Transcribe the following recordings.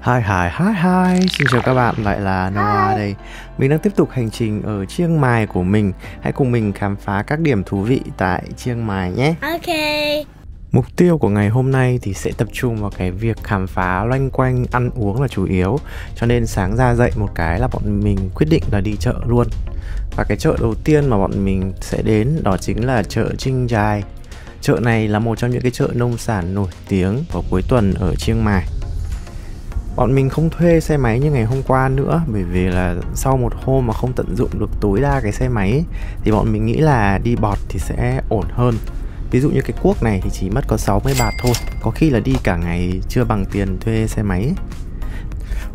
Hi, xin chào các bạn, lại là Noah đây. Mình đang tiếp tục hành trình ở Chiang Mai của mình. Hãy cùng mình khám phá các điểm thú vị tại Chiang Mai nhé. Ok. Mục tiêu của ngày hôm nay thì sẽ tập trung vào cái việc khám phá loanh quanh ăn uống là chủ yếu. Cho nên sáng ra dậy một cái là bọn mình quyết định là đi chợ luôn. Và cái chợ đầu tiên mà bọn mình sẽ đến đó chính là chợ Chinh Giai. Chợ này là một trong những cái chợ nông sản nổi tiếng vào cuối tuần ở Chiang Mai. Bọn mình không thuê xe máy như ngày hôm qua nữa, bởi vì là sau một hôm mà không tận dụng được tối đa cái xe máy ấy, thì bọn mình nghĩ là đi bọt thì sẽ ổn hơn. Ví dụ như cái cuốc này thì chỉ mất có 60 baht thôi, có khi là đi cả ngày chưa bằng tiền thuê xe máy ấy.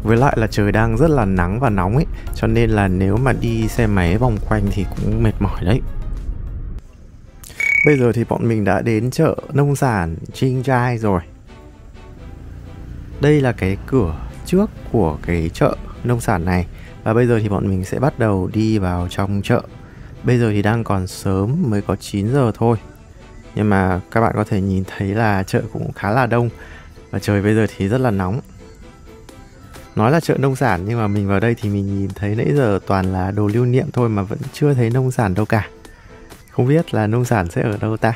Với lại là trời đang rất là nắng và nóng ấy, cho nên là nếu mà đi xe máy vòng quanh thì cũng mệt mỏi đấy. Bây giờ thì bọn mình đã đến chợ nông sản Chinh Giai rồi. Đây là cái cửa trước của cái chợ nông sản này. Và bây giờ thì bọn mình sẽ bắt đầu đi vào trong chợ. Bây giờ thì đang còn sớm, mới có 9 giờ thôi. Nhưng mà các bạn có thể nhìn thấy là chợ cũng khá là đông. Và trời bây giờ thì rất là nóng. Nói là chợ nông sản nhưng mà mình vào đây thì mình nhìn thấy nãy giờ toàn là đồ lưu niệm thôi mà vẫn chưa thấy nông sản đâu cả. Không biết là nông sản sẽ ở đâu ta.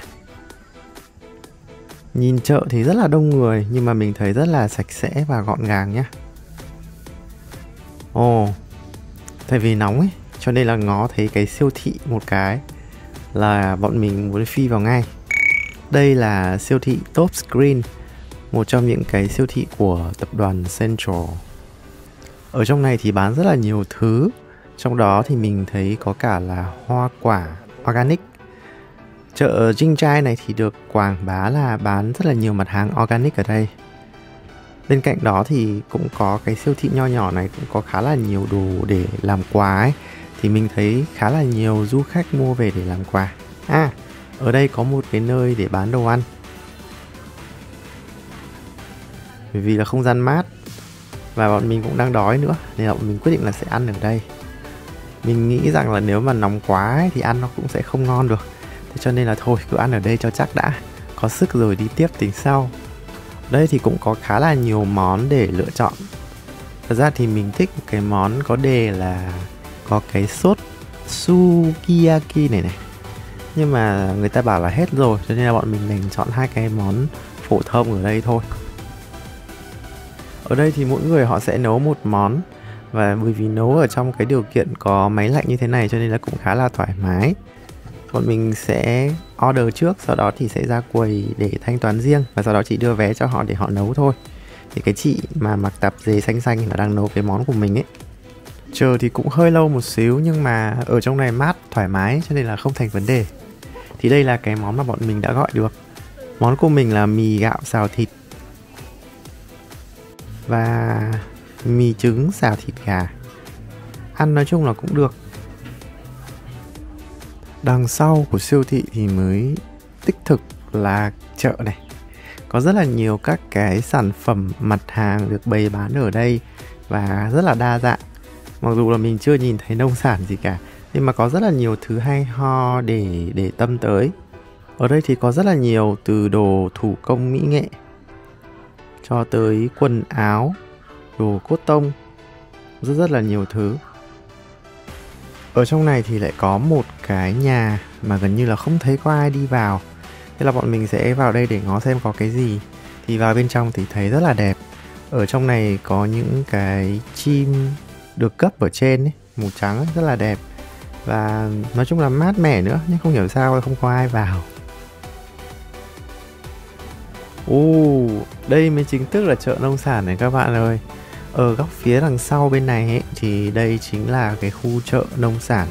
Nhìn chợ thì rất là đông người nhưng mà mình thấy rất là sạch sẽ và gọn gàng nhá. Tại vì nóng ấy cho nên là ngó thấy cái siêu thị một cái là bọn mình muốn phi vào ngay. Đây là siêu thị Top Screen, một trong những cái siêu thị của tập đoàn Central. Ở trong này thì bán rất là nhiều thứ. Trong đó thì mình thấy có cả là hoa quả organic. Chợ Chinh Giai này thì được quảng bá là bán rất là nhiều mặt hàng organic ở đây. Bên cạnh đó thì cũng có cái siêu thị nho nhỏ này cũng có khá là nhiều đồ để làm quà ấy. Thì mình thấy khá là nhiều du khách mua về để làm quà. Ở đây có một cái nơi để bán đồ ăn. Bởi vì là không gian mát và bọn mình cũng đang đói nữa, nên là bọn mình quyết định là sẽ ăn ở đây. Mình nghĩ rằng là nếu mà nóng quá ấy, thì ăn nó cũng sẽ không ngon được. Thế cho nên là thôi cứ ăn ở đây cho chắc đã. Có sức rồi đi tiếp tính sau. Đây thì cũng có khá là nhiều món để lựa chọn. Thật ra thì mình thích một cái món có đề là có cái sốt sukiyaki này. Nhưng mà người ta bảo là hết rồi, cho nên là bọn mình đành chọn hai cái món phổ thông ở đây thôi. Ở đây thì mỗi người họ sẽ nấu một món. Và bởi vì nấu ở trong cái điều kiện có máy lạnh như thế này cho nên là cũng khá là thoải mái. Bọn mình sẽ order trước, sau đó thì sẽ ra quầy để thanh toán riêng. Và sau đó chỉ đưa vé cho họ để họ nấu thôi. Thì cái chị mà mặc tạp dề xanh xanh là đang nấu cái món của mình ấy. Chờ thì cũng hơi lâu một xíu nhưng mà ở trong này mát, thoải mái cho nên là không thành vấn đề. Thì đây là cái món mà bọn mình đã gọi được. Món của mình là mì gạo xào thịt và mì trứng xào thịt gà. Ăn nói chung là cũng được. Đằng sau của siêu thị thì mới đích thực là chợ này. Có rất là nhiều các cái sản phẩm mặt hàng được bày bán ở đây và rất là đa dạng. Mặc dù là mình chưa nhìn thấy nông sản gì cả, nhưng mà có rất là nhiều thứ hay ho để tâm tới. Ở đây thì có rất là nhiều, từ đồ thủ công mỹ nghệ cho tới quần áo, đồ cốt tông, rất là nhiều thứ. Ở trong này thì lại có một cái nhà mà gần như là không thấy có ai đi vào. Thế là bọn mình sẽ vào đây để ngó xem có cái gì. Thì vào bên trong thì thấy rất là đẹp. Ở trong này có những cái chim được cấp ở trên ấy, màu trắng ấy, rất là đẹp. Và nói chung là mát mẻ nữa, nhưng không hiểu sao không có ai vào. Đây mới chính thức là chợ nông sản này các bạn ơi. Ở góc phía đằng sau bên này ấy, thì đây chính là cái khu chợ nông sản.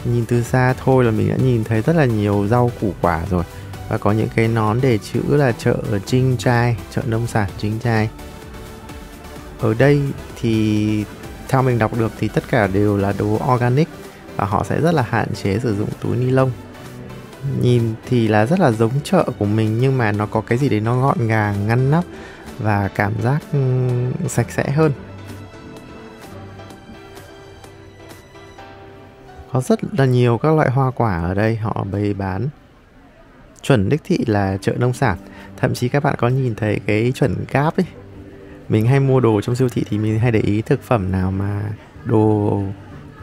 Nhìn từ xa thôi là mình đã nhìn thấy rất là nhiều rau củ quả rồi. Và có những cái nón để chữ là chợ Chinh Giai, chợ nông sản Chinh Giai. Ở đây thì theo mình đọc được thì tất cả đều là đồ organic. Và họ sẽ rất là hạn chế sử dụng túi ni lông. Nhìn thì là rất là giống chợ của mình, nhưng mà nó có cái gì đấy nó gọn gàng, ngăn nắp và cảm giác sạch sẽ hơn. Có rất là nhiều các loại hoa quả ở đây họ bày bán. Chuẩn đích thị là chợ nông sản. Thậm chí các bạn có nhìn thấy cái chuẩn cáp ấy, Mình hay mua đồ trong siêu thị thì mình hay để ý thực phẩm nào mà đồ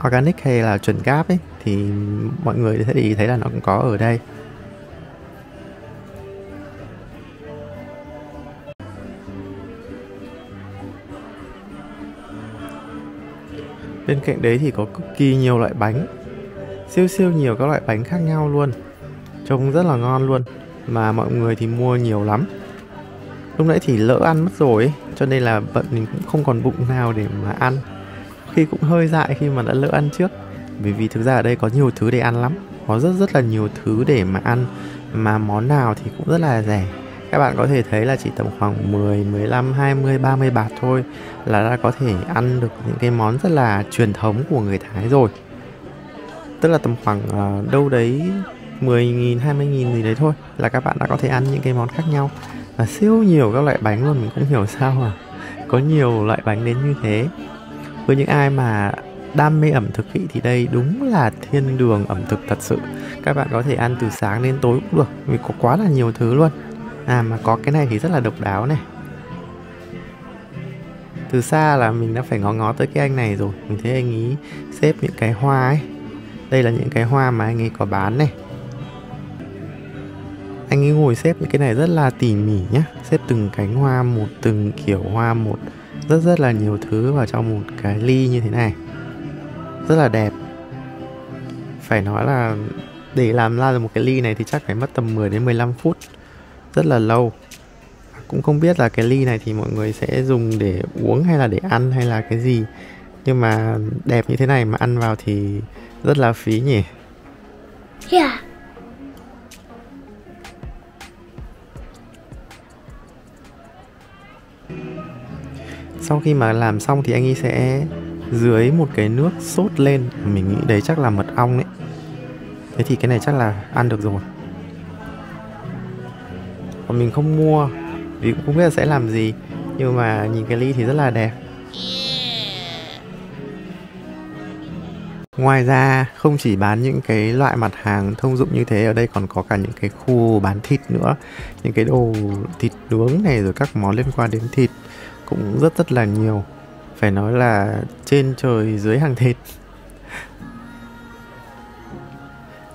organic hay là chuẩn cáp ấy thì mọi người sẽ để ý thấy là nó cũng có ở đây. Bên cạnh đấy thì có cực kỳ nhiều loại bánh, siêu nhiều các loại bánh khác nhau luôn, trông rất là ngon luôn, mà mọi người thì mua nhiều lắm. Lúc nãy thì lỡ ăn mất rồi ấy, cho nên là bọn mình cũng không còn bụng nào để mà ăn. Khi cũng hơi dại khi mà đã lỡ ăn trước, bởi vì thực ra ở đây có nhiều thứ để ăn lắm, có rất là nhiều thứ để mà ăn, mà món nào thì cũng rất là rẻ. Các bạn có thể thấy là chỉ tầm khoảng 10, 15, 20, 30 bạt thôi là đã có thể ăn được những cái món rất là truyền thống của người Thái rồi. Tức là tầm khoảng đâu đấy 10.000, 20.000 gì đấy thôi là các bạn đã có thể ăn những cái món khác nhau. Và siêu nhiều các loại bánh luôn, mình cũng hiểu sao mà có nhiều loại bánh đến như thế. Với những ai mà đam mê ẩm thực thì đây đúng là thiên đường ẩm thực thật sự. Các bạn có thể ăn từ sáng đến tối cũng được, vì có quá là nhiều thứ luôn. Mà có cái này thì rất là độc đáo này. Từ xa là mình đã phải ngó ngó tới cái anh này rồi. Mình thấy anh ấy xếp những cái hoa ấy. Đây là những cái hoa mà anh ấy có bán này. Anh ấy ngồi xếp những cái này rất là tỉ mỉ nhá. Xếp từng cánh hoa một, từng kiểu hoa một. Rất là nhiều thứ vào trong một cái ly như thế này. Rất là đẹp. Phải nói là để làm ra được một cái ly này thì chắc phải mất tầm 10 đến 15 phút. Rất là lâu. Cũng không biết là cái ly này thì mọi người sẽ dùng để uống hay là để ăn hay là cái gì. Nhưng mà đẹp như thế này mà ăn vào thì rất là phí nhỉ. Yeah. Sau khi mà làm xong thì anh ấy sẽ dưới một cái nước sốt lên. Mình nghĩ đấy chắc là mật ong đấy. Thế thì cái này chắc là ăn được rồi. Còn mình không mua vì cũng không biết là sẽ làm gì. Nhưng mà nhìn cái ly thì rất là đẹp. Ngoài ra không chỉ bán những cái loại mặt hàng thông dụng như thế, ở đây còn có cả những cái khu bán thịt nữa. Những cái đồ thịt nướng này rồi các món liên quan đến thịt cũng rất là nhiều. Phải nói là trên trời dưới hàng thịt.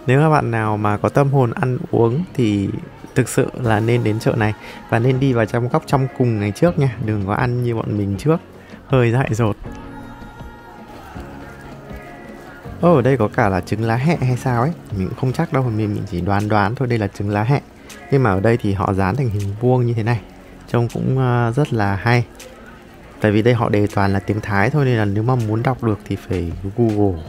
Nếu các bạn nào mà có tâm hồn ăn uống thì thực sự là nên đến chợ này. Và nên đi vào trong góc trong cùng này trước nha. Đừng có ăn như bọn mình trước, hơi dại dột. Ở đây có cả là trứng lá hẹ hay sao ấy. Mình cũng không chắc đâu, mình chỉ đoán thôi. Đây là trứng lá hẹ. Nhưng mà ở đây thì họ dán thành hình vuông như thế này. Trông cũng rất là hay. Tại vì đây họ đề toàn là tiếng Thái thôi, nên là nếu mà muốn đọc được thì phải Google.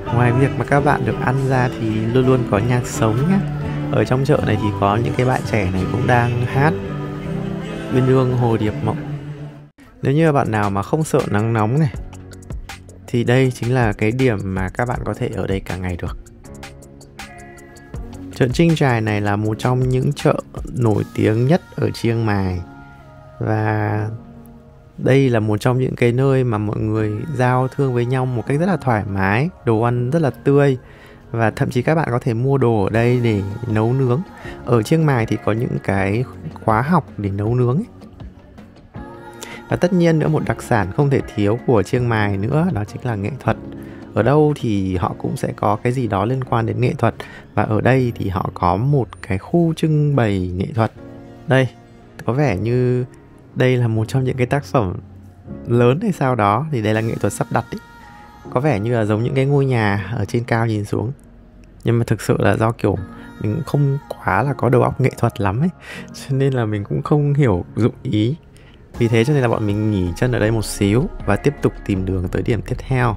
Ngoài việc mà các bạn được ăn ra thì luôn luôn có nhạc sống nhé. Ở trong chợ này thì có những cái bạn trẻ này cũng đang hát Uyên ương hồ điệp mộng. Nếu như bạn nào mà không sợ nắng nóng này thì đây chính là cái điểm mà các bạn có thể ở đây cả ngày được. Chợ Trinh Trài này là một trong những chợ nổi tiếng nhất ở Chiang Mai. Và đây là một trong những cái nơi mà mọi người giao thương với nhau một cách rất là thoải mái. Đồ ăn rất là tươi. Và thậm chí các bạn có thể mua đồ ở đây để nấu nướng. Ở Chiang Mai thì có những cái khóa học để nấu nướng ấy. Và tất nhiên nữa, một đặc sản không thể thiếu của Chiang Mai nữa đó chính là nghệ thuật. Ở đâu thì họ cũng sẽ có cái gì đó liên quan đến nghệ thuật. Và ở đây thì họ có một cái khu trưng bày nghệ thuật. Đây, có vẻ như đây là một trong những cái tác phẩm lớn hay sao đó. Thì đây là nghệ thuật sắp đặt ấy. Có vẻ như là giống những cái ngôi nhà ở trên cao nhìn xuống. Nhưng mà thực sự là do kiểu mình cũng không quá là có đầu óc nghệ thuật lắm ấy, cho nên là mình cũng không hiểu dụng ý. Vì thế cho nên là bọn mình nghỉ chân ở đây một xíu và tiếp tục tìm đường tới điểm tiếp theo.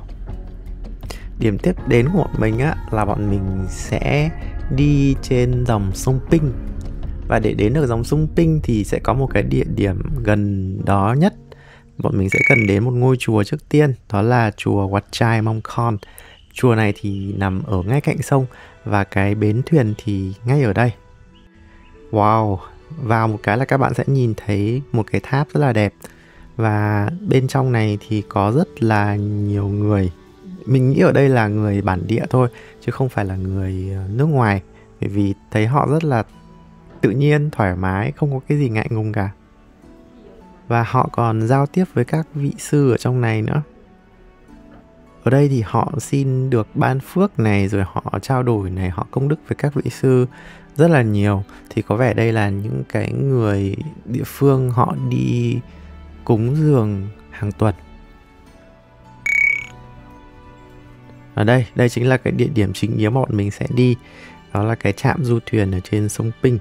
Điểm tiếp đến của bọn mình á là bọn mình sẽ đi trên dòng sông Pinh. Và để đến được dòng sông Pinh thì sẽ có một cái địa điểm gần đó nhất. Bọn mình sẽ cần đến một ngôi chùa trước tiên, đó là chùa Wat Chai Mong Kon. Chùa này thì nằm ở ngay cạnh sông và cái bến thuyền thì ngay ở đây. Wow, vào một cái là các bạn sẽ nhìn thấy một cái tháp rất là đẹp. Và bên trong này thì có rất là nhiều người. Mình nghĩ ở đây là người bản địa thôi, chứ không phải là người nước ngoài. Bởi vì thấy họ rất là tự nhiên, thoải mái, không có cái gì ngại ngùng cả. Và họ còn giao tiếp với các vị sư ở trong này nữa. Ở đây thì họ xin được ban phước này, rồi họ trao đổi này, họ công đức với các vị sư rất là nhiều. Thì có vẻ đây là những cái người địa phương họ đi cúng dường hàng tuần. Ở đây chính là cái địa điểm chính yếu mà bọn mình sẽ đi. Đó là cái trạm du thuyền ở trên sông Pinh.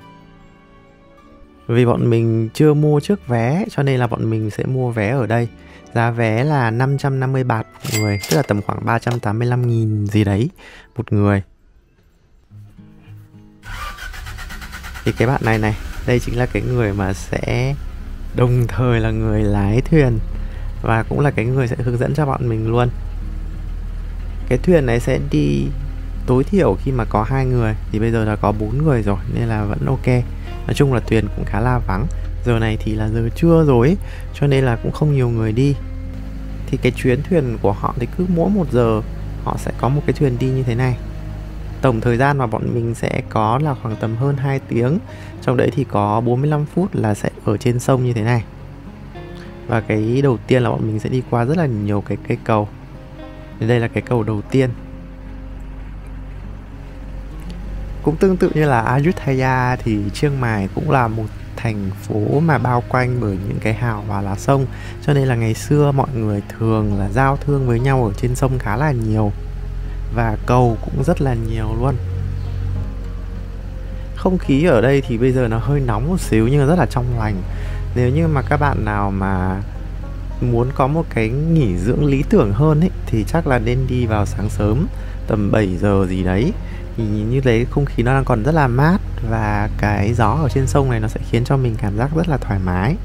Vì bọn mình chưa mua trước vé cho nên là bọn mình sẽ mua vé ở đây. Giá vé là 550 baht một người, tức là tầm khoảng 385.000 gì đấy một người. Thì cái bạn này, đây chính là cái người mà sẽ đồng thời là người lái thuyền và cũng là cái người sẽ hướng dẫn cho bọn mình luôn. Cái thuyền này sẽ đi tối thiểu khi mà có 2 người, thì bây giờ là có 4 người rồi nên là vẫn ok. Nói chung là thuyền cũng khá là vắng. Giờ này thì là giờ trưa rồi cho nên là cũng không nhiều người đi. Thì cái chuyến thuyền của họ thì cứ mỗi 1 giờ họ sẽ có một cái thuyền đi như thế này. Tổng thời gian mà bọn mình sẽ có là khoảng tầm hơn 2 tiếng. Trong đấy thì có 45 phút là sẽ ở trên sông như thế này. Và cái đầu tiên là bọn mình sẽ đi qua rất là nhiều cái cây cầu. Đây là cái cầu đầu tiên. Cũng tương tự như là Ayutthaya thì Chiang Mai cũng là một thành phố mà bao quanh bởi những cái hào và là sông. Cho nên là ngày xưa mọi người thường là giao thương với nhau ở trên sông khá là nhiều. Và cầu cũng rất là nhiều luôn. Không khí ở đây thì bây giờ nó hơi nóng một xíu nhưng mà rất là trong lành. Nếu như mà các bạn nào mà muốn có một cái nghỉ dưỡng lý tưởng hơn ấy, thì chắc là nên đi vào sáng sớm, tầm 7 giờ gì đấy. Thì như thế không khí nó đang còn rất là mát. Và cái gió ở trên sông này nó sẽ khiến cho mình cảm giác rất là thoải mái.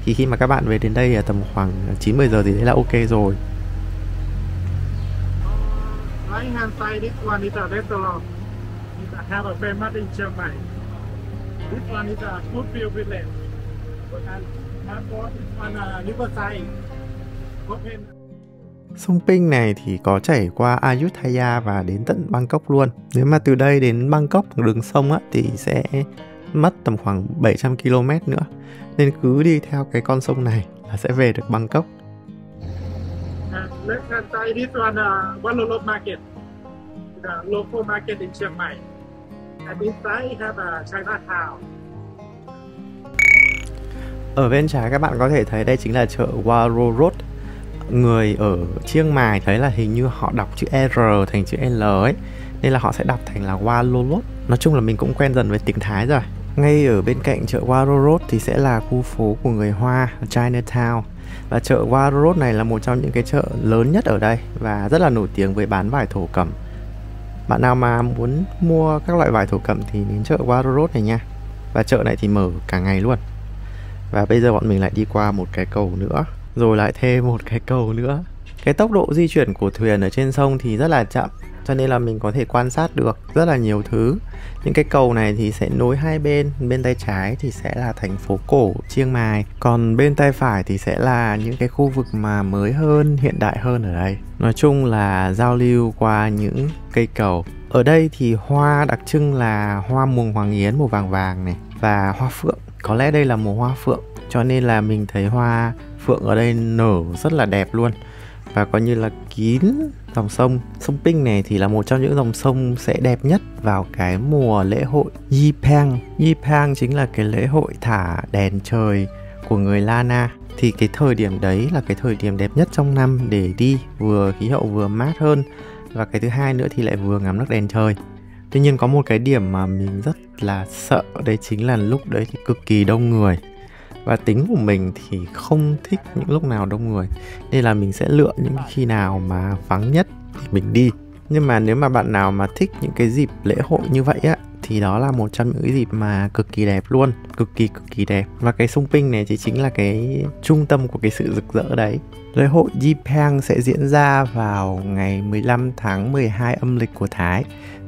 Thì khi mà các bạn về đến đây là tầm khoảng 9-10 giờ gì đấy là ok rồi. Right hand side, this one is a restaurant. It's have a famous in Chiang Mai. This one is a Foodfield Village. And airport is on a riverside. Open. Sông Pinh này thì có chảy qua Ayutthaya và đến tận Bangkok luôn. Nếu mà từ đây đến Bangkok đường sông á, thì sẽ mất tầm khoảng 700 km nữa. Nên cứ đi theo cái con sông này là sẽ về được Bangkok. And left hand side, this one Walolot Market. The local market in Chiang Mai. And inside have a Chinatown. Ở bên trái các bạn có thể thấy đây chính là chợ Warorot. Người ở Chiang Mai thấy là hình như họ đọc chữ R thành chữ L ấy, nên là họ sẽ đọc thành là Walolot. Nói chung là mình cũng quen dần với tiếng Thái rồi. Ngay ở bên cạnh chợ Warorot thì sẽ là khu phố của người Hoa, Chinatown. Và chợ Warorot này là một trong những cái chợ lớn nhất ở đây và rất là nổi tiếng với bán vải thổ cẩm. Bạn nào mà muốn mua các loại vải thổ cẩm thì đến chợ Warorot này nha. Và chợ này thì mở cả ngày luôn. Và bây giờ bọn mình lại đi qua một cái cầu nữa, rồi lại thêm một cái cầu nữa. Cái tốc độ di chuyển của thuyền ở trên sông thì rất là chậm, cho nên là mình có thể quan sát được rất là nhiều thứ. Những cái cầu này thì sẽ nối hai bên. Bên tay trái thì sẽ là thành phố cổ Chiang Mai, còn bên tay phải thì sẽ là những cái khu vực mà mới hơn, hiện đại hơn ở đây. Nói chung là giao lưu qua những cây cầu. Ở đây thì hoa đặc trưng là hoa muồng hoàng yến màu vàng vàng này và hoa phượng. Có lẽ đây là mùa hoa phượng, cho nên là mình thấy hoa phượng ở đây nở rất là đẹp luôn. Và coi như là kín dòng sông. Sông Pinh này thì là một trong những dòng sông sẽ đẹp nhất vào cái mùa lễ hội Yipang. Yipang chính là cái lễ hội thả đèn trời của người Lana. Thì cái thời điểm đấy là cái thời điểm đẹp nhất trong năm để đi, vừa khí hậu vừa mát hơn. Và cái thứ hai nữa thì lại vừa ngắm được đèn trời. Tuy nhiên có một cái điểm mà mình rất là sợ, đấy chính là lúc đấy thì cực kỳ đông người. Và tính của mình thì không thích những lúc nào đông người, nên là mình sẽ lựa những khi nào mà vắng nhất để mình đi. Nhưng mà nếu mà bạn nào mà thích những cái dịp lễ hội như vậy á, thì đó là một trong những cái dịp mà cực kỳ đẹp luôn. Cực kỳ đẹp. Và cái sông Pinh này thì chính là cái trung tâm của cái sự rực rỡ đấy. Lễ hội Yipang sẽ diễn ra vào ngày 15 tháng 12 âm lịch của Thái.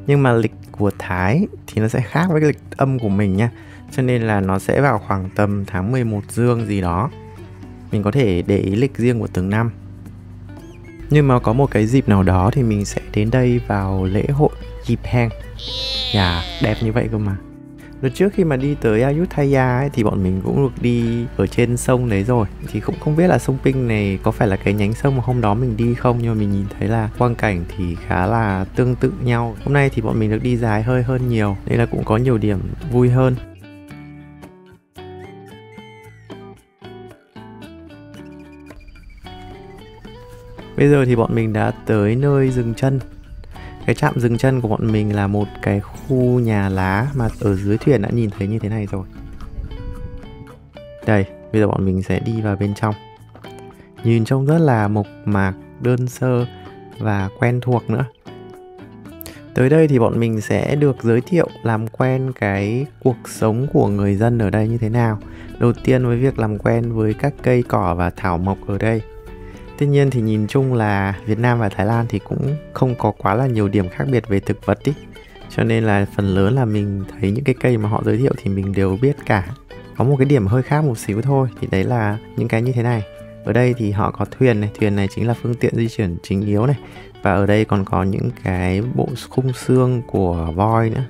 Nhưng mà lịch của Thái thì nó sẽ khác với cái lịch âm của mình nha. Cho nên là nó sẽ vào khoảng tầm tháng 11 dương gì đó. Mình có thể để ý lịch riêng của từng năm. Nhưng mà có một cái dịp nào đó thì mình sẽ đến đây vào lễ hội Yipang. Đẹp như vậy cơ mà. Đợt trước khi mà đi tới Ayutthaya ấy, thì bọn mình cũng được đi ở trên sông đấy rồi. Thì cũng không biết là sông Ping này có phải là cái nhánh sông mà hôm đó mình đi không, nhưng mà mình nhìn thấy là quang cảnh thì khá là tương tự nhau. Hôm nay thì bọn mình được đi dài hơi hơn nhiều, nên là cũng có nhiều điểm vui hơn. Bây giờ thì bọn mình đã tới nơi dừng chân. Cái trạm dừng chân của bọn mình là một cái khu nhà lá mà ở dưới thuyền đã nhìn thấy như thế này rồi. Đây, bây giờ bọn mình sẽ đi vào bên trong. Nhìn trông rất là mộc mạc, đơn sơ và quen thuộc nữa. Tới đây thì bọn mình sẽ được giới thiệu làm quen cái cuộc sống của người dân ở đây như thế nào. Đầu tiên với việc làm quen với các cây cỏ và thảo mộc ở đây. Tuy nhiên thì nhìn chung là Việt Nam và Thái Lan thì cũng không có quá là nhiều điểm khác biệt về thực vật ý. Cho nên là phần lớn là mình thấy những cái cây mà họ giới thiệu thì mình đều biết cả. Có một cái điểm hơi khác một xíu thôi, thì đấy là những cái như thế này. Ở đây thì họ có thuyền này chính là phương tiện di chuyển chính yếu này. Và ở đây còn có những cái bộ khung xương của voi nữa.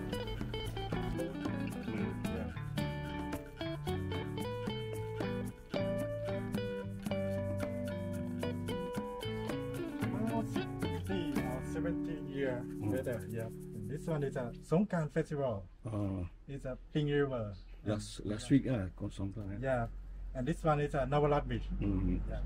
This one is a Songkran festival. It's a Ping River. Last week có Songkran. Yeah, and this one is a Navarat Beach. Yeah.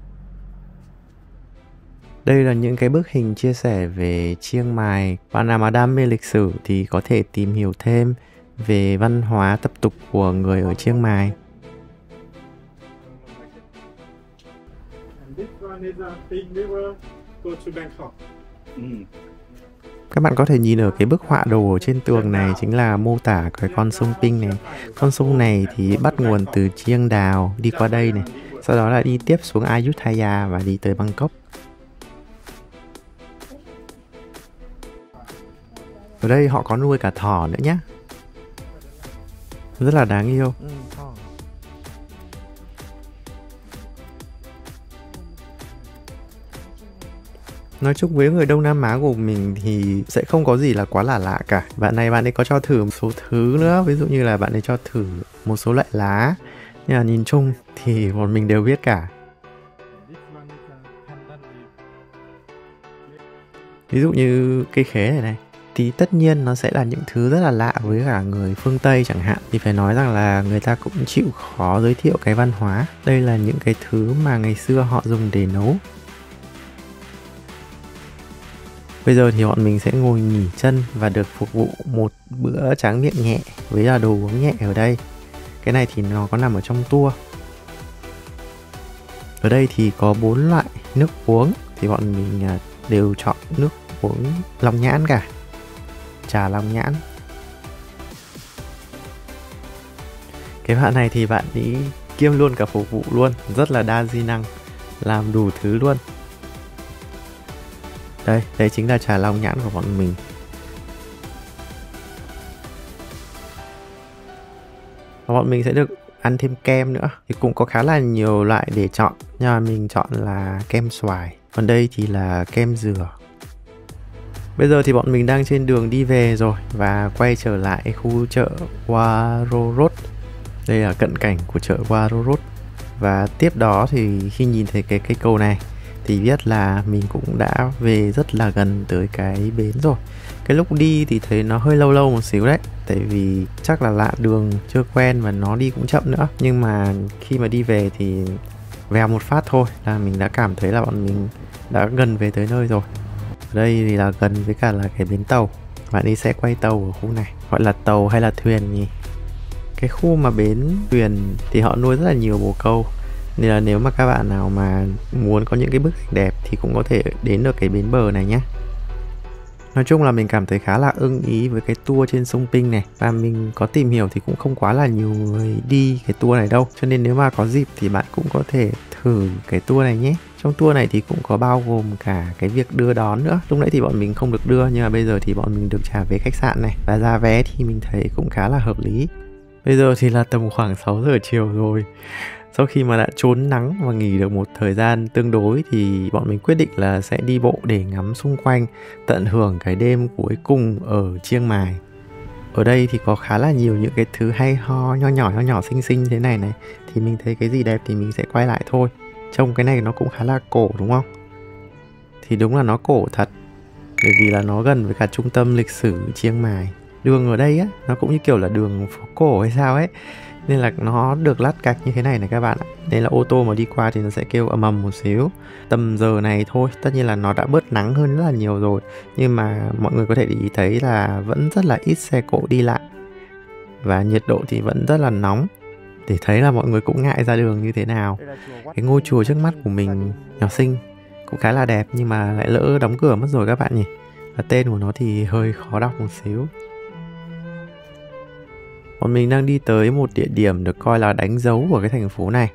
Đây là những cái bức hình chia sẻ về Chiang Mai. Bạn nào mà đam mê lịch sử thì có thể tìm hiểu thêm về văn hóa tập tục của người ở Chiang Mai. And this one is a Ping River go to Bangkok. Các bạn có thể nhìn ở cái bức họa đồ ở trên tường này chính là mô tả cái con sông Ping này. Con sông này thì bắt nguồn từ Chiang Dao đi qua đây này. Sau đó là đi tiếp xuống Ayutthaya và đi tới Bangkok. Ở đây họ có nuôi cả thỏ nữa nhé. Rất là đáng yêu. Nói chung với người Đông Nam Á của mình thì sẽ không có gì là quá là lạ cả. Bạn ấy có cho thử một số thứ nữa. Ví dụ như là bạn ấy cho thử một số loại lá. Nhưng mà nhìn chung thì bọn mình đều biết cả. Ví dụ như cây khế này. Thì tất nhiên nó sẽ là những thứ rất là lạ với cả người phương Tây chẳng hạn. Thì phải nói rằng là người ta cũng chịu khó giới thiệu cái văn hóa. Đây là những cái thứ mà ngày xưa họ dùng để nấu. Bây giờ thì bọn mình sẽ ngồi nghỉ chân và được phục vụ một bữa tráng miệng nhẹ với là đồ uống nhẹ ở đây. Cái này thì nó có nằm ở trong tour. Ở đây thì có 4 loại nước uống, thì bọn mình đều chọn nước uống long nhãn cả. Trà long nhãn. Cái bạn này thì bạn ấy kiêm luôn cả phục vụ luôn, rất là đa di năng, làm đủ thứ luôn. Đây chính là trà long nhãn của bọn mình. Và bọn mình sẽ được ăn thêm kem nữa. Thì cũng có khá là nhiều loại để chọn, nhưng mà mình chọn là kem xoài. Còn đây thì là kem dừa. Bây giờ thì bọn mình đang trên đường đi về rồi và quay trở lại khu chợ Warorot. Đây là cận cảnh của chợ Warorot. Và tiếp đó thì khi nhìn thấy cái cây cầu này thì biết là mình cũng đã về rất là gần tới cái bến rồi. Cái lúc đi thì thấy nó hơi lâu một xíu đấy, tại vì chắc là lạ đường chưa quen và nó đi cũng chậm nữa. Nhưng mà khi mà đi về thì vèo một phát thôi là mình đã cảm thấy là bọn mình đã gần về tới nơi rồi. Ở đây thì là gần với cả là cái bến tàu. Bạn đi sẽ quay tàu ở khu này. Gọi là tàu hay là thuyền nhỉ? Cái khu mà bến thuyền thì họ nuôi rất là nhiều bồ câu. Nên là nếu mà các bạn nào mà muốn có những cái bức ảnh đẹp thì cũng có thể đến được cái bến bờ này nhé. Nói chung là mình cảm thấy khá là ưng ý với cái tour trên sông Ping này. Và mình có tìm hiểu thì cũng không quá là nhiều người đi cái tour này đâu. Cho nên nếu mà có dịp thì bạn cũng có thể thử cái tour này nhé. Trong tour này thì cũng có bao gồm cả cái việc đưa đón nữa. Lúc nãy thì bọn mình không được đưa, nhưng mà bây giờ thì bọn mình được trả về khách sạn này. Và giá vé thì mình thấy cũng khá là hợp lý. Bây giờ thì là tầm khoảng 6 giờ chiều rồi. Sau khi mà đã trốn nắng và nghỉ được một thời gian tương đối thì bọn mình quyết định là sẽ đi bộ để ngắm xung quanh, tận hưởng cái đêm cuối cùng ở Chiang Mai. Ở đây thì có khá là nhiều những cái thứ hay ho nho nhỏ xinh xinh thế này này. Thì mình thấy cái gì đẹp thì mình sẽ quay lại thôi. Trông cái này nó cũng khá là cổ đúng không? Thì đúng là nó cổ thật, bởi vì là nó gần với cả trung tâm lịch sử Chiang Mai. Đường ở đây á, nó cũng như kiểu là đường phố cổ hay sao ấy, nên là nó được lát gạch như thế này này các bạn ạ. Nên là ô tô mà đi qua thì nó sẽ kêu ầm ầm một xíu. Tầm giờ này thôi, tất nhiên là nó đã bớt nắng hơn rất là nhiều rồi, nhưng mà mọi người có thể để ý thấy là vẫn rất là ít xe cộ đi lại. Và nhiệt độ thì vẫn rất là nóng, để thấy là mọi người cũng ngại ra đường như thế nào. Cái ngôi chùa trước mắt của mình nhỏ xinh, cũng khá là đẹp, nhưng mà lại lỡ đóng cửa mất rồi các bạn nhỉ. Và tên của nó thì hơi khó đọc một xíu. Bọn mình đang đi tới một địa điểm được coi là đánh dấu của cái thành phố này.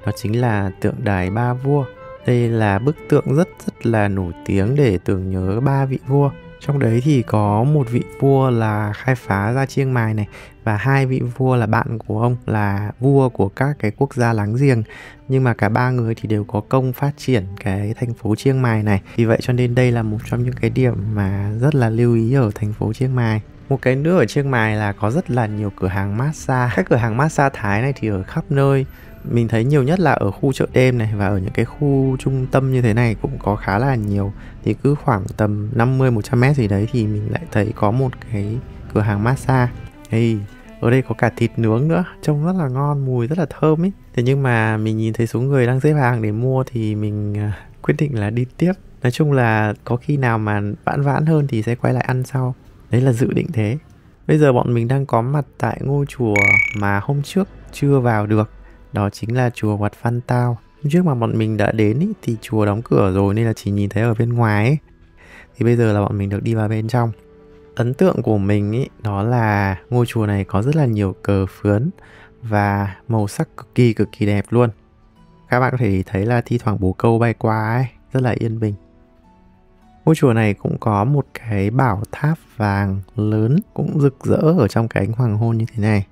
Đó chính là tượng đài Ba Vua. Đây là bức tượng rất là nổi tiếng để tưởng nhớ 3 vị vua. Trong đấy thì có một vị vua là khai phá ra Chiang Mai này, và 2 vị vua là bạn của ông, là vua của các cái quốc gia láng giềng. Nhưng mà cả 3 người thì đều có công phát triển cái thành phố Chiang Mai này. Vì vậy cho nên đây là một trong những cái điểm mà rất là lưu ý ở thành phố Chiang Mai. Một cái nữa ở Chiang Mai là có rất là nhiều cửa hàng massage. Các cửa hàng massage Thái này thì ở khắp nơi. Mình thấy nhiều nhất là ở khu chợ đêm này, và ở những cái khu trung tâm như thế này cũng có khá là nhiều. Thì cứ khoảng tầm 50-100 mét gì đấy thì mình lại thấy có một cái cửa hàng massage. Hey, ở đây có cả thịt nướng nữa, trông rất là ngon, mùi rất là thơm ấy. Thế nhưng mà mình nhìn thấy số người đang xếp hàng để mua thì mình quyết định là đi tiếp. Nói chung là có khi nào mà vãn hơn thì sẽ quay lại ăn sau. Đấy là dự định thế. Bây giờ bọn mình đang có mặt tại ngôi chùa mà hôm trước chưa vào được. Đó chính là chùa Wat Phan Tao. Hôm trước mà bọn mình đã đến ý, thì chùa đóng cửa rồi nên là chỉ nhìn thấy ở bên ngoài ấy. Thì bây giờ là bọn mình được đi vào bên trong. Ấn tượng của mình ý, đó là ngôi chùa này có rất là nhiều cờ phướn và màu sắc cực kỳ đẹp luôn. Các bạn có thể thấy là thi thoảng bồ câu bay qua ấy, rất là yên bình. Ngôi chùa này cũng có một cái bảo tháp vàng lớn, cũng rực rỡ ở trong cái ánh hoàng hôn như thế này.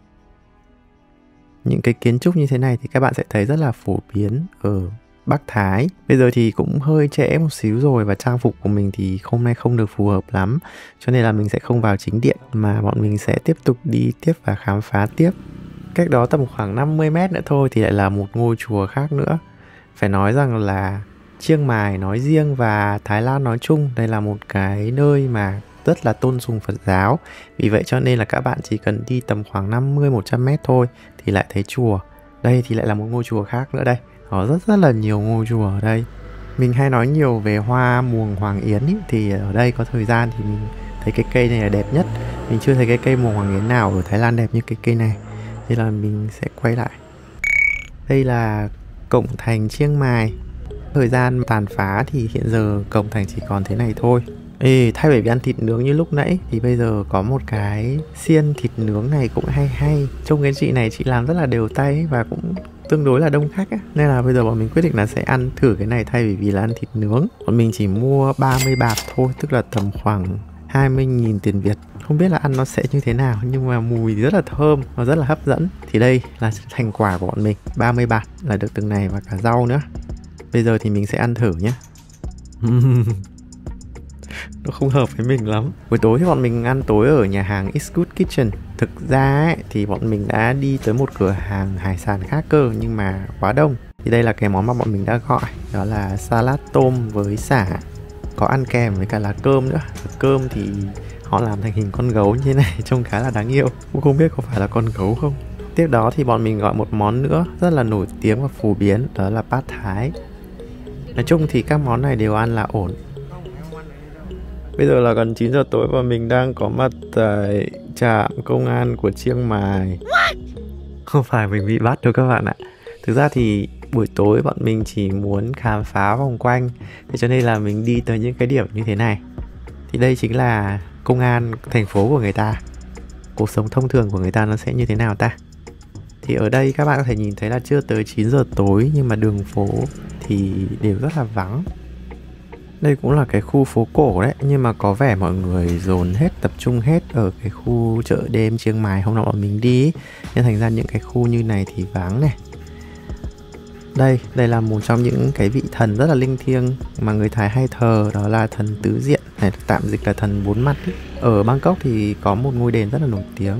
Những cái kiến trúc như thế này thì các bạn sẽ thấy rất là phổ biến ở Bắc Thái. Bây giờ thì cũng hơi trễ một xíu rồi, và trang phục của mình thì hôm nay không được phù hợp lắm, cho nên là mình sẽ không vào chính điện, mà bọn mình sẽ tiếp tục đi tiếp và khám phá tiếp. Cách đó tầm khoảng 50 mét nữa thôi thì lại là một ngôi chùa khác nữa. Phải nói rằng là Chiang Mai nói riêng và Thái Lan nói chung, đây là một cái nơi mà rất là tôn sùng Phật giáo. Vì vậy cho nên là các bạn chỉ cần đi tầm khoảng 50-100 mét thôi thì lại thấy chùa. Đây thì lại là một ngôi chùa khác nữa đây. Có rất là nhiều ngôi chùa ở đây. Mình hay nói nhiều về hoa muồng hoàng yến ý, thì ở đây có thời gian thì mình thấy cái cây này là đẹp nhất. Mình chưa thấy cái cây muồng hoàng yến nào ở Thái Lan đẹp như cái cây này, nên là mình sẽ quay lại. Đây là cổng thành Chiang Mai. Thời gian tàn phá thì hiện giờ cổng thành chỉ còn thế này thôi. Thay vì ăn thịt nướng như lúc nãy thì bây giờ có một cái xiên thịt nướng này cũng hay. Trông cái chị này chị làm rất là đều tay và cũng tương đối là đông khách á. Nên là bây giờ bọn mình quyết định là sẽ ăn thử cái này thay vì là ăn thịt nướng. Bọn mình chỉ mua 30 baht thôi, tức là tầm khoảng 20.000 tiền Việt. Không biết là ăn nó sẽ như thế nào, nhưng mà mùi thì rất là thơm và rất là hấp dẫn. Thì đây là thành quả của bọn mình, 30 baht là được từng này và cả rau nữa. Bây giờ thì mình sẽ ăn thử nhé. Nó không hợp với mình lắm. Buổi tối thì bọn mình ăn tối ở nhà hàng It's Good Kitchen. Thực ra ấy, thì bọn mình đã đi tới một cửa hàng hải sản khác cơ, nhưng mà quá đông. Thì đây là cái món mà bọn mình đã gọi, đó là salad tôm với sả. Có ăn kèm với cả là cơm nữa. Cơm thì họ làm thành hình con gấu như thế này, trông khá là đáng yêu. Cũng không biết có phải là con gấu không. Tiếp đó thì bọn mình gọi một món nữa rất là nổi tiếng và phổ biến, đó là Pad Thái. Nói chung thì các món này đều ăn là ổn. Bây giờ là gần 9 giờ tối và mình đang có mặt tại trạm công an của Chiang Mai. Không phải mình bị bắt đâu các bạn ạ. Thực ra thì buổi tối bọn mình chỉ muốn khám phá vòng quanh, thế cho nên là mình đi tới những cái điểm như thế này. Thì đây chính là công an thành phố của người ta. Cuộc sống thông thường của người ta nó sẽ như thế nào ta? Thì ở đây các bạn có thể nhìn thấy là chưa tới 9 giờ tối nhưng mà đường phố thì đều rất là vắng. Đây cũng là cái khu phố cổ đấy, nhưng mà có vẻ mọi người dồn hết, tập trung hết ở cái khu chợ đêm Chiang Mai hôm nào bọn mình đi, nên thành ra những cái khu như này thì vắng này. Đây là một trong những cái vị thần rất là linh thiêng mà người Thái hay thờ, đó là thần tứ diện, này tạm dịch là thần bốn mặt ấy. Ở Bangkok thì có một ngôi đền rất là nổi tiếng.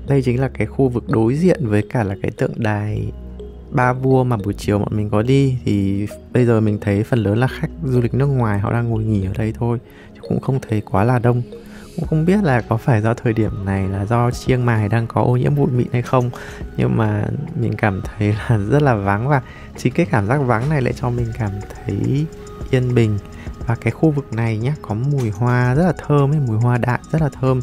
Đây chính là cái khu vực đối diện với cả là cái tượng đài Ba Vua mà buổi chiều bọn mình có đi. Thì bây giờ mình thấy phần lớn là khách du lịch nước ngoài họ đang ngồi nghỉ ở đây thôi, chứ cũng không thấy quá là đông. Cũng không biết là có phải do thời điểm này là do Chiang Mai đang có ô nhiễm bụi mịn hay không, nhưng mà mình cảm thấy là rất là vắng, và chính cái cảm giác vắng này lại cho mình cảm thấy yên bình. Và cái khu vực này nhá, có mùi hoa rất là thơm ấy, mùi hoa đại rất là thơm.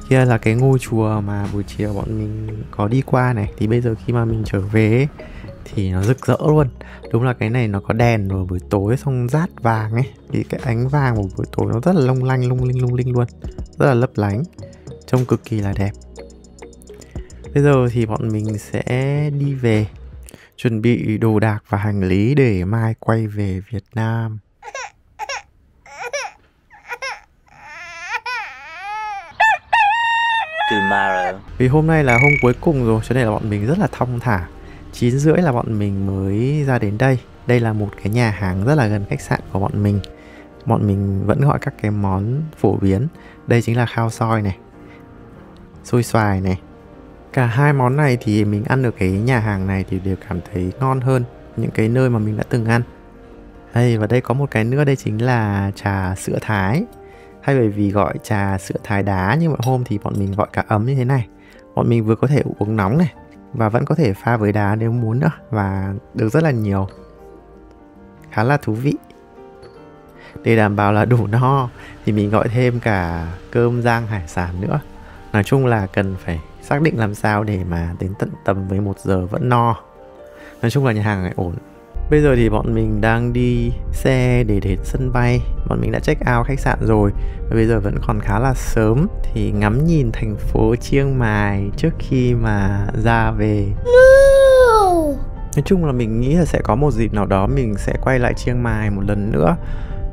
Kia là cái ngôi chùa mà buổi chiều bọn mình có đi qua này. Thì bây giờ khi mà mình trở về ấy, thì nó rực rỡ luôn. Đúng là cái này nó có đèn vào buổi tối xong rát vàng ấy, thì cái ánh vàng vào buổi tối nó rất là long lanh, lung linh luôn, rất là lấp lánh, trông cực kỳ là đẹp. Bây giờ thì bọn mình sẽ đi về, chuẩn bị đồ đạc và hành lý để mai quay về Việt Nam. Vì hôm nay là hôm cuối cùng rồi, cho nên là bọn mình rất là thong thả. 9:30 là bọn mình mới ra đến đây. Đây là một cái nhà hàng rất là gần khách sạn của bọn mình. Bọn mình vẫn gọi các cái món phổ biến. Đây chính là khao soi này, xôi xoài này. Cả hai món này thì mình ăn ở cái nhà hàng này thì đều cảm thấy ngon hơn những cái nơi mà mình đã từng ăn. Và đây có một cái nữa, đây chính là trà sữa Thái. Hay bởi vì gọi trà sữa Thái đá, nhưng mà hôm thì bọn mình gọi cả ấm như thế này. Bọn mình vừa có thể uống nóng này, và vẫn có thể pha với đá nếu muốn nữa, và được rất là nhiều. Khá là thú vị. Để đảm bảo là đủ no thì mình gọi thêm cả cơm rang hải sản nữa. Nói chung là cần phải xác định làm sao để mà đến tận tầm 11 giờ vẫn no. Nói chung là nhà hàng này ổn. Bây giờ thì bọn mình đang đi xe để đến sân bay. Bọn mình đã check out khách sạn rồi, và bây giờ vẫn còn khá là sớm. Thì ngắm nhìn thành phố Chiang Mai trước khi mà ra về. Nói chung là mình nghĩ là sẽ có một dịp nào đó mình sẽ quay lại Chiang Mai một lần nữa.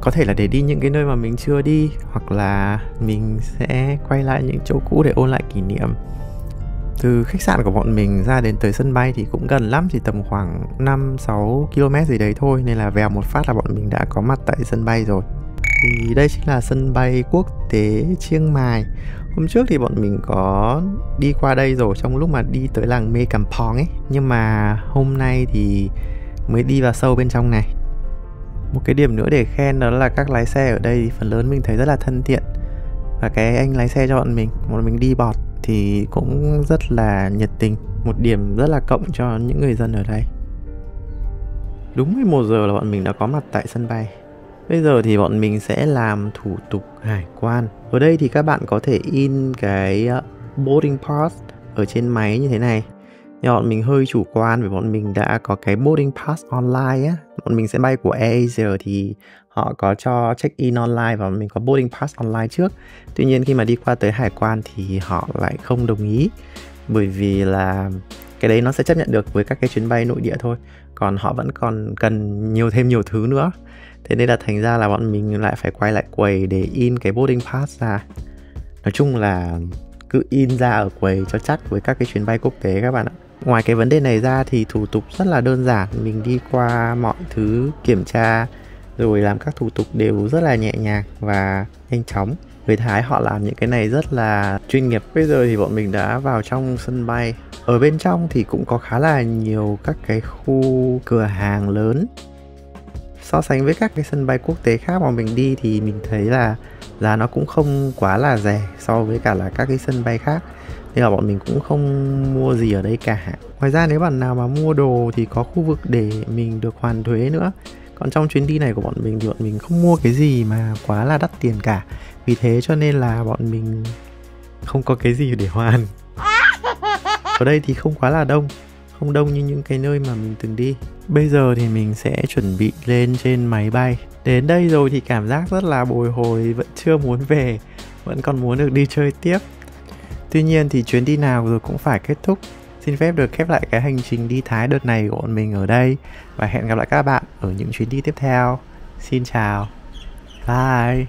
Có thể là để đi những cái nơi mà mình chưa đi, hoặc là mình sẽ quay lại những chỗ cũ để ôn lại kỷ niệm. Từ khách sạn của bọn mình ra đến tới sân bay thì cũng gần lắm, chỉ tầm khoảng 5-6 km gì đấy thôi. Nên là vèo một phát là bọn mình đã có mặt tại sân bay rồi. Thì đây chính là sân bay quốc tế Chiang Mai. Hôm trước thì bọn mình có đi qua đây rồi trong lúc mà đi tới làng Mê Kampong ấy. Nhưng mà hôm nay thì mới đi vào sâu bên trong này. Một cái điểm nữa để khen đó là các lái xe ở đây phần lớn mình thấy rất là thân thiện. Và cái anh lái xe cho bọn mình đi bọt thì cũng rất là nhiệt tình. Một điểm rất là cộng cho những người dân ở đây. Đúng 11 giờ là bọn mình đã có mặt tại sân bay. Bây giờ thì bọn mình sẽ làm thủ tục hải quan. Ở đây thì các bạn có thể in cái boarding pass ở trên máy như thế này. Nhưng bọn mình hơi chủ quan vì bọn mình đã có cái boarding pass online á. Bọn mình sẽ bay của AirAsia thì họ có cho check-in online và bọn mình có boarding pass online trước. Tuy nhiên khi mà đi qua tới hải quan thì họ lại không đồng ý, bởi vì là cái đấy nó sẽ chấp nhận được với các cái chuyến bay nội địa thôi, còn họ vẫn còn cần thêm nhiều thứ nữa. Thế nên là thành ra là bọn mình lại phải quay lại quầy để in cái boarding pass ra. Nói chung là cứ in ra ở quầy cho chắc với các cái chuyến bay quốc tế các bạn ạ. Ngoài cái vấn đề này ra thì thủ tục rất là đơn giản. Mình đi qua mọi thứ kiểm tra rồi làm các thủ tục đều rất là nhẹ nhàng và nhanh chóng. Người Thái họ làm những cái này rất là chuyên nghiệp. Bây giờ thì bọn mình đã vào trong sân bay. Ở bên trong thì cũng có khá là nhiều các cái khu cửa hàng lớn. So sánh với các cái sân bay quốc tế khác mà mình đi thì mình thấy là giá nó cũng không quá là rẻ so với cả là các cái sân bay khác. Nên là bọn mình cũng không mua gì ở đây cả. Ngoài ra nếu bạn nào mà mua đồ thì có khu vực để mình được hoàn thuế nữa. Còn trong chuyến đi này của bọn mình thì bọn mình không mua cái gì mà quá là đắt tiền cả. Vì thế cho nên là bọn mình không có cái gì để hoàn. Ở đây thì không quá là đông, không đông như những cái nơi mà mình từng đi. Bây giờ thì mình sẽ chuẩn bị lên trên máy bay. Đến đây rồi thì cảm giác rất là bồi hồi, vẫn chưa muốn về, vẫn còn muốn được đi chơi tiếp. Tuy nhiên thì chuyến đi nào rồi cũng phải kết thúc. Xin phép được khép lại cái hành trình đi Thái đợt này của bọn mình ở đây. Và hẹn gặp lại các bạn ở những chuyến đi tiếp theo. Xin chào. Bye.